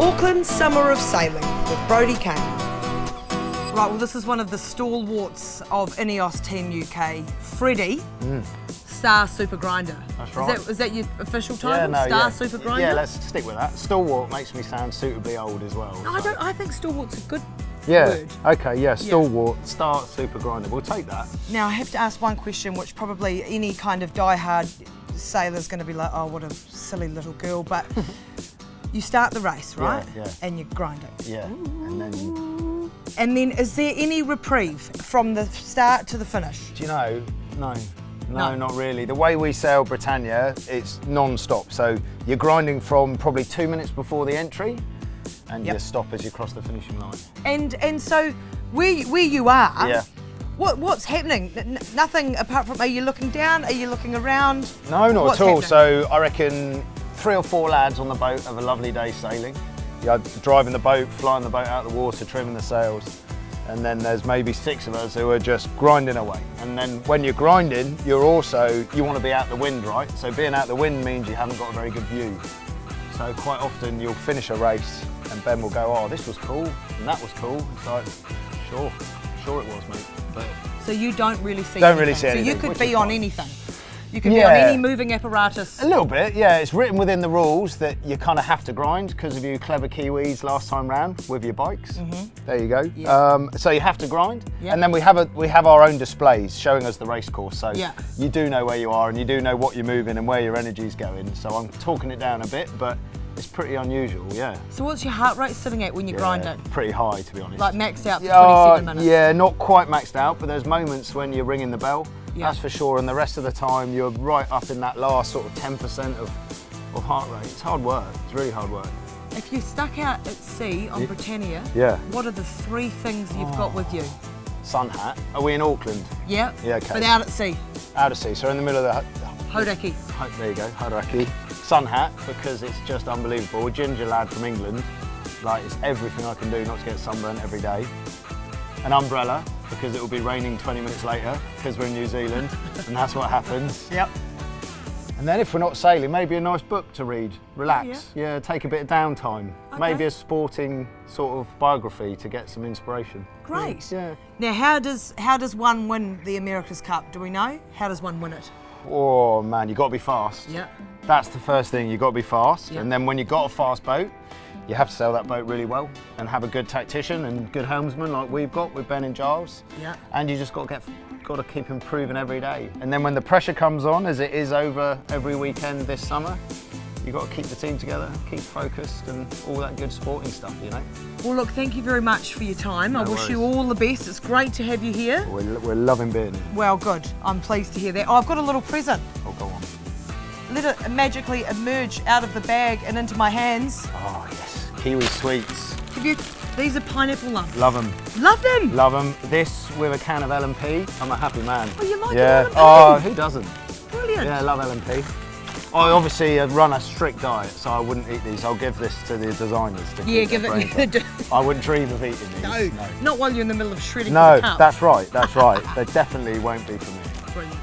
Auckland Summer of Sailing with Brodie Kane. Right, well, this is one of the stalwarts of INEOS Team UK, Freddie, Star Super Grinder. That's right. Is that your official title? Yeah, no, Star Super Grinder? Yeah, let's stick with that. Stalwart makes me sound suitably old as well. No, so. I think stalwart's a good Yeah, word. okay, yeah, stalwart, Star Super Grinder, we'll take that. Now, I have to ask one question, which probably any kind of diehard sailor's going to be like, oh, what a silly little girl, but you start the race, right? Yeah. And you grind it. Yeah, and then... And then is there any reprieve from the start to the finish? Do you know, no, not really. The way we sail Britannia, it's non-stop. So you're grinding from probably 2 minutes before the entry and you stop as you cross the finishing line. And so where you are, yeah. What's happening? Nothing apart from, are you looking down? Are you looking around? No, not What's at all. happening? So I reckon 3 or 4 lads on the boat have a lovely day sailing. You're driving the boat, flying the boat out of the water, trimming the sails. And then there's maybe 6 of us who are just grinding away. And then when you're grinding, you want to be out the wind, right? So being out the wind means you haven't got a very good view. So quite often you'll finish a race and Ben will go, oh, this was cool and that was cool. It's like, sure it was, mate. But so you don't really see don't anything. really see anything. So you could which be is on fine. anything. You could be on any moving apparatus. A little bit, yeah. It's written within the rules that you kind of have to grind because of you clever Kiwis last time round with your bikes. There you go. Yeah. So you have to grind, Yeah. and then we have our own displays showing us the race course. So Yeah. you do know where you are, and you do know what you're moving and where your energy's going. So I'm talking it down a bit, but it's pretty unusual, yeah. So what's your heart rate sitting at when you grind it? Pretty high, to be honest. Like maxed out for 27 minutes? Yeah, not quite maxed out, but there's moments when you're ringing the bell. Yeah. That's for sure, and the rest of the time you're right up in that last sort of 10% of heart rate. It's hard work, it's really hard work. If you're stuck out at sea on Britannia, what are the 3 things you've got with you? Sun hat. Are we in Auckland? Yeah, Yeah, okay. but out at sea. Out of sea, so in the middle of the... Hodaki. There you go, Hauraki. Sun hat, because it's just unbelievable. A ginger lad from England, like it's everything I can do not to get sunburnt every day. An umbrella, because it will be raining 20 minutes later, because we're in New Zealand, and that's what happens. Yep. And then if we're not sailing, maybe a nice book to read, relax, yeah take a bit of downtime. Okay. Maybe a sporting sort of biography to get some inspiration. Great. Yeah. Now, how does one win the America's Cup? Do we know? How does one win it? Oh man, you got to be fast. Yeah. That's the first thing, you got to be fast. Yeah. And then when you got a fast boat, you have to sail that boat really well and have a good tactician and good helmsman like we've got with Ben and Giles. Yeah. And you just got to keep improving every day. And then when the pressure comes on, as it is over every weekend this summer, you've got to keep the team together, keep focused and all that good sporting stuff, you know. Well, look, thank you very much for your time. I wish you all the best. It's great to have you here. We're loving being here. Well, good. I'm pleased to hear that. Oh, I've got a little present. Oh, go on. Let it magically emerge out of the bag and into my hands. Oh, yes. Kiwi sweets. These are pineapple lumps. Love them. Love them. Love them. This with a can of L&P. I'm a happy man. Oh, you like Yeah. L&P? Oh, who doesn't? Brilliant. Yeah, I love L&P. I obviously run a strict diet, so I wouldn't eat these. I'll give this to the designers to keep give their brains it. up. I wouldn't dream of eating these. No, not while you're in the middle of shredding No, for the cup. that's right, that's right. They definitely won't be for me. Brilliant.